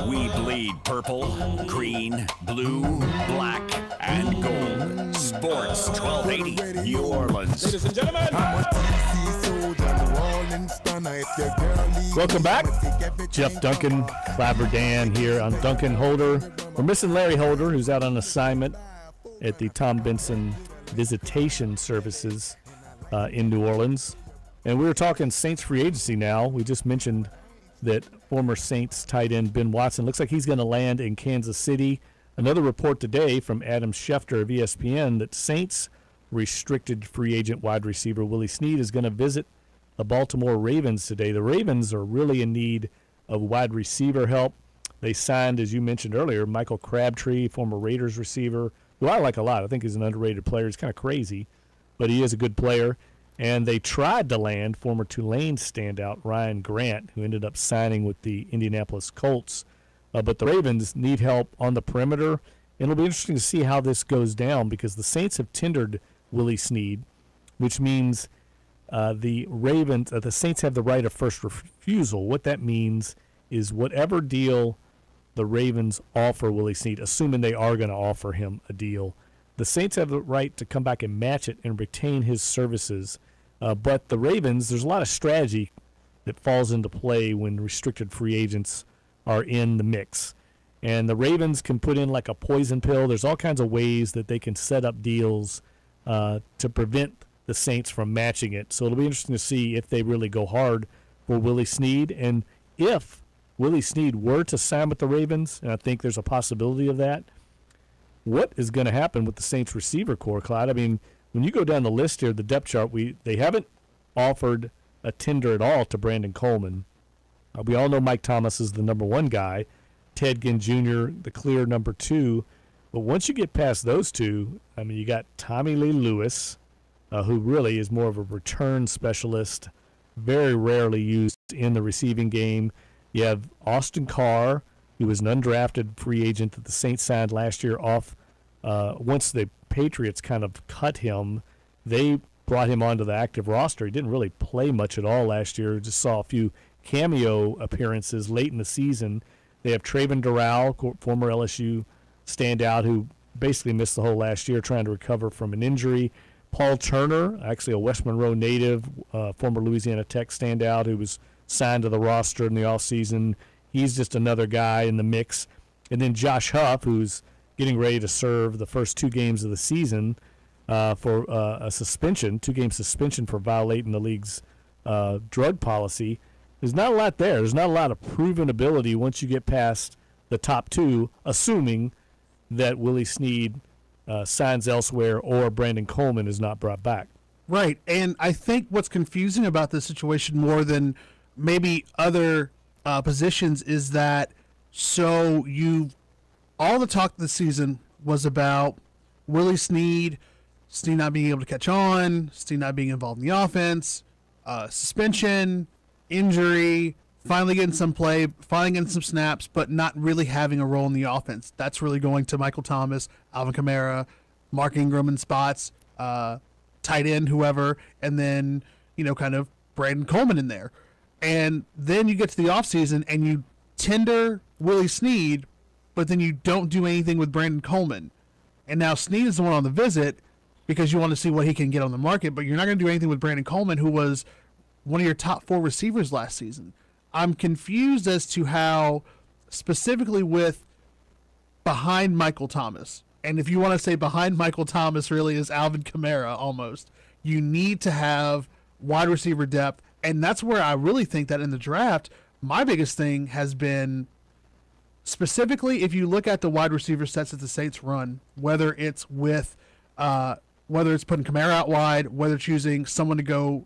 We bleed purple, green, blue, black, and gold. Sports 1280, New Orleans. Ladies and gentlemen. Welcome back. Jeff Duncan, Clabber Dan here on Duncan Holder. We're missing Larry Holder, who's out on assignment at the Tom Benson Visitation Services in New Orleans. And we were talking Saints free agency now. We just mentioned that former Saints tight end Ben Watson looks like he's going to land in Kansas City. Another report today from Adam Schefter of ESPN that Saints restricted free agent wide receiver Willie Snead is going to visit the Baltimore Ravens today. The Ravens are really in need of wide receiver help. They signed, as you mentioned earlier, Michael Crabtree, former Raiders receiver, who I like a lot. I think he's an underrated player. He's kind of crazy, but he is a good player. And they tried to land former Tulane standout Ryan Grant, who ended up signing with the Indianapolis Colts. But the Ravens need help on the perimeter. And it'll be interesting to see how this goes down because the Saints have tendered Willie Snead, which means the Saints have the right of first refusal. What that means is whatever deal the Ravens offer Willie Snead, assuming they are going to offer him a deal, the Saints have the right to come back and match it and retain his services. But the Ravens, there's a lot of strategy that falls into play when restricted free agents are in the mix. And the Ravens can put in like a poison pill. There's all kinds of ways that they can set up deals to prevent the Saints from matching it. So it'll be interesting to see if they really go hard for Willie Snead. And if Willie Snead were to sign with the Ravens, and I think there's a possibility of that, what is going to happen with the Saints receiver core, Clyde? I mean, when you go down the list here, the depth chart, they haven't offered a tender at all to Brandon Coleman. We all know Mike Thomas is the number one guy, Ted Ginn Jr., the clear number two. But once you get past those two, I mean, you got Tommy Lee Lewis, who really is more of a return specialist, very rarely used in the receiving game. You have Austin Carr, who was an undrafted free agent that the Saints signed last year off. Once the Patriots kind of cut him, they brought him onto the active roster. He didn't really play much at all last year. Just saw a few cameo appearances late in the season. They have Trayvon Doral, former LSU standout, who basically missed the whole last year trying to recover from an injury. Paul Turner, actually a West Monroe native, former Louisiana Tech standout who was signed to the roster in the offseason. He's just another guy in the mix. And then Josh Huff, who's getting ready to serve the first 2 games of the season for a suspension, 2-game suspension for violating the league's drug policy. There's not a lot there. There's not a lot of proven ability once you get past the top 2, assuming that Willie Snead signs elsewhere or Brandon Coleman is not brought back. Right, and I think what's confusing about this situation more than maybe other positions is that all the talk this season was about Willie Snead not being able to catch on, Snead not being involved in the offense, suspension, injury, finally getting some play, finally getting some snaps, but not really having a role in the offense. That's really going to Michael Thomas, Alvin Kamara, Mark Ingram in spots, tight end, whoever, and then, kind of Brandon Coleman in there. And then you get to the offseason and you tender Willie Snead, but then you don't do anything with Brandon Coleman. And now Snead is the one on the visit because you want to see what he can get on the market, but you're not going to do anything with Brandon Coleman, who was one of your top 4 receivers last season. I'm confused as to how, specifically with behind Michael Thomas, and if you want to say behind Michael Thomas really is Alvin Kamara almost, you need to have wide receiver depth, and that's where I really think that in the draft, my biggest thing has been, specifically if you look at the wide receiver sets that the Saints run, whether it's putting Kamara out wide, whether it's using someone to go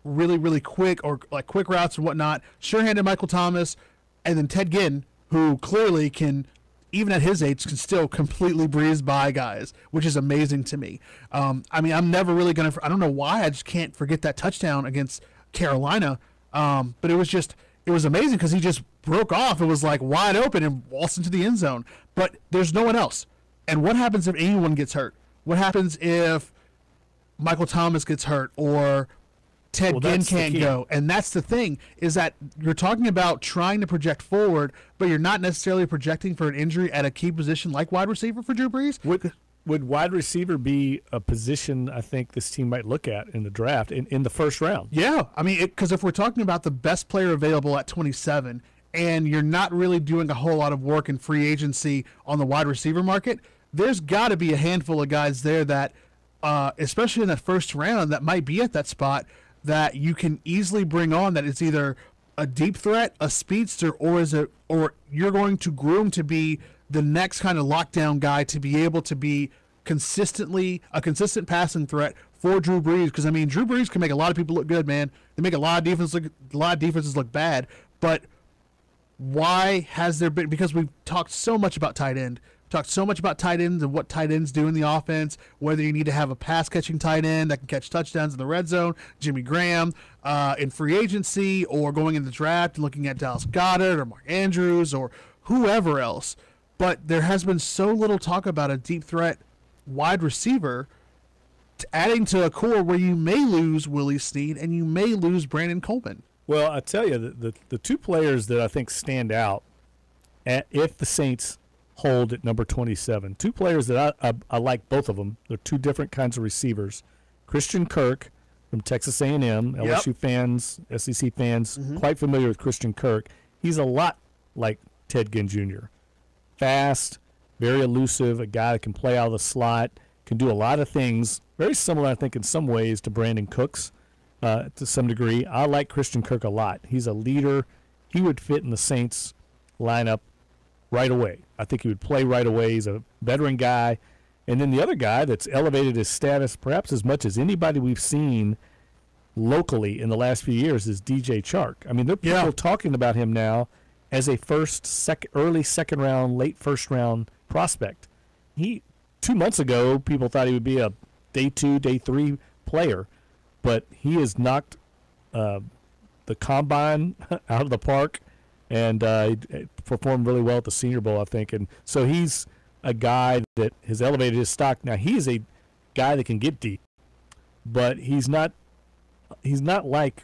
really, really quick or like quick routes and whatnot, sure-handed Michael Thomas, and then Ted Ginn, who clearly can, even at his age, can still completely breeze by guys, which is amazing to me. I'm never really going to, I don't know why, I just can't forget that touchdown against Carolina, but it was amazing because he just broke off. It was like wide open and waltzed into the end zone, but there's no one else. And what happens if anyone gets hurt? What happens if Michael Thomas gets hurt or Ted Ginn can't go. And that's the thing, is that you're talking about trying to project forward, but you're not necessarily projecting for an injury at a key position like wide receiver for Drew Brees. Would wide receiver be a position I think this team might look at in the draft in the first round? Yeah. I mean, because if we're talking about the best player available at 27, and you're not really doing a whole lot of work in free agency on the wide receiver market, there's got to be a handful of guys there that, especially in that first round, that might be at that spot that you can easily bring on, that it's either a deep threat, a speedster, or you're going to groom to be the next kind of lockdown guy to be able to be consistent passing threat for Drew Brees. Because I mean, Drew Brees can make a lot of people look good, man. They make a lot of defenses look bad. But why has there been? Because we've talked so much about tight end. Talked so much about tight ends and what tight ends do in the offense, whether you need to have a pass-catching tight end that can catch touchdowns in the red zone, Jimmy Graham, in free agency, or going in the draft and looking at Dallas Goedert or Mark Andrews or whoever else. But there has been so little talk about a deep threat wide receiver, adding to a core where you may lose Willie Snead and you may lose Brandon Coleman. Well, I tell you, the two players that I think stand out, if the Saints hold at number 27, two players that I like both of them. They're two different kinds of receivers. Christian Kirk from Texas A&M, LSU fans, SEC fans, quite familiar with Christian Kirk. He's a lot like Ted Ginn Jr. Fast, very elusive, a guy that can play out of the slot, can do a lot of things. Very similar, I think, in some ways to Brandon Cooks to some degree. I like Christian Kirk a lot. He's a leader. He would fit in the Saints lineup right away. I think he would play right away. He's a veteran guy. And then the other guy that's elevated his status perhaps as much as anybody we've seen locally in the last few years is DJ Chark. I mean, there are people talking about him now as a early second round, late first round prospect. 2 months ago, people thought he would be a day 2, day 3 player, but he has knocked the combine out of the park, and he performed really well at the Senior Bowl, I think. And so he's a guy that has elevated his stock. Now, he's a guy that can get deep, but he's not like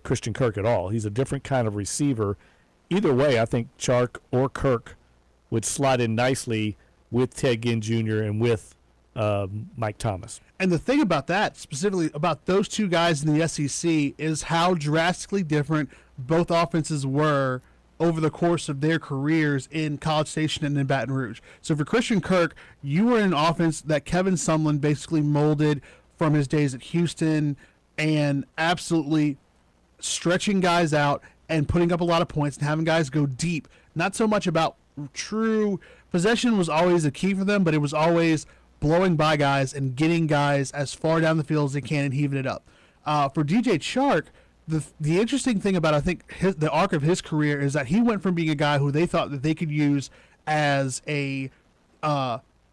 Christian Kirk at all. He's a different kind of receiver. Either way, I think Chark or Kirk would slot in nicely with Ted Ginn Jr. and with Mike Thomas. And the thing about that, specifically about those two guys in the SEC, is how drastically different both offenses were over the course of their careers in College Station and in Baton Rouge. So for Christian Kirk, you were in an offense that Kevin Sumlin basically molded from his days at Houston and absolutely stretching guys out and putting up a lot of points and having guys go deep. Not so much about true possession was always the key for them, but it was always blowing by guys and getting guys as far down the field as they can and heaving it up. For DJ Chark, the interesting thing about, I think, the arc of his career is that he went from being a guy who they thought that they could use as a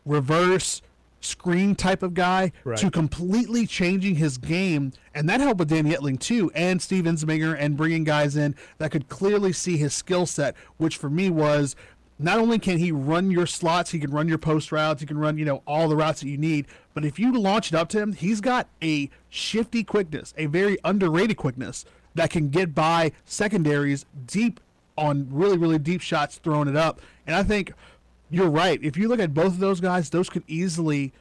reverse screen type of guy to completely changing his game, and that helped with Dan Yetling too, and Steve Ensminger, and bringing guys in that could clearly see his skill set, which for me was not only can he run your slots, he can run your post routes, he can run all the routes that you need, but if you launch it up to him, he's got a shifty quickness, a very underrated quickness that can get by secondaries deep on really, really deep shots, throwing it up. And I think you're right. If you look at both of those guys, those could easily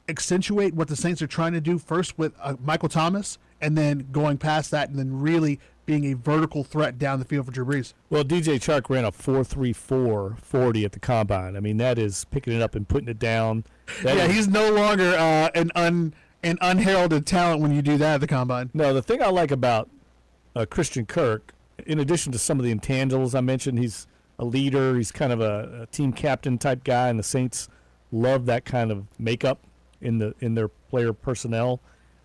accentuate what the Saints are trying to do, first with Michael Thomas, and then going past that, and then really being a vertical threat down the field for Drew Brees. Well, DJ Chark ran a 4.34 40 at the combine. I mean, that is picking it up and putting it down. He's no longer an unheralded talent when you do that at the combine. No, the thing I like about Christian Kirk, in addition to some of the intangibles I mentioned, he's a leader. He's kind of a team captain type guy, and the Saints love that kind of makeup in their player personnel.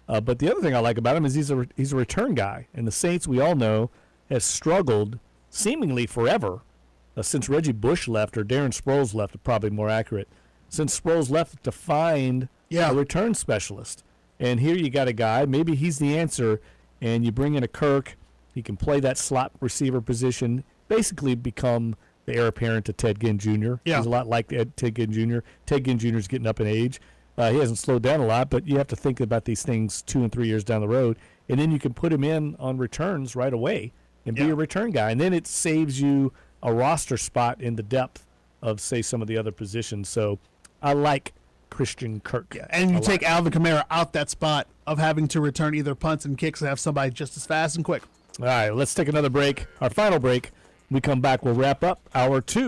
But the other thing I like about him is he's a return guy, and the Saints, we all know, has struggled seemingly forever since Reggie Bush left, or Darren Sproles left, probably more accurate, since Sproles left, to find a return specialist. And here you got a guy, maybe he's the answer, and you bring in a Kirk. He can play that slot receiver position, basically become the heir apparent to Ted Ginn Jr. Yeah. He's a lot like Ted Ginn Jr. Ted Ginn Jr. is getting up in age. He hasn't slowed down a lot, but you have to think about these things 2 and 3 years down the road. and then you can put him in on returns right away and be a return guy. And then it saves you a roster spot in the depth of, say, some of the other positions. So I like Christian Kirk. Yeah, and you take Alvin Kamara out that spot of having to return either punts and kicks and have somebody just as fast and quick. All right, let's take another break, our final break. When we come back, we'll wrap up hour 2.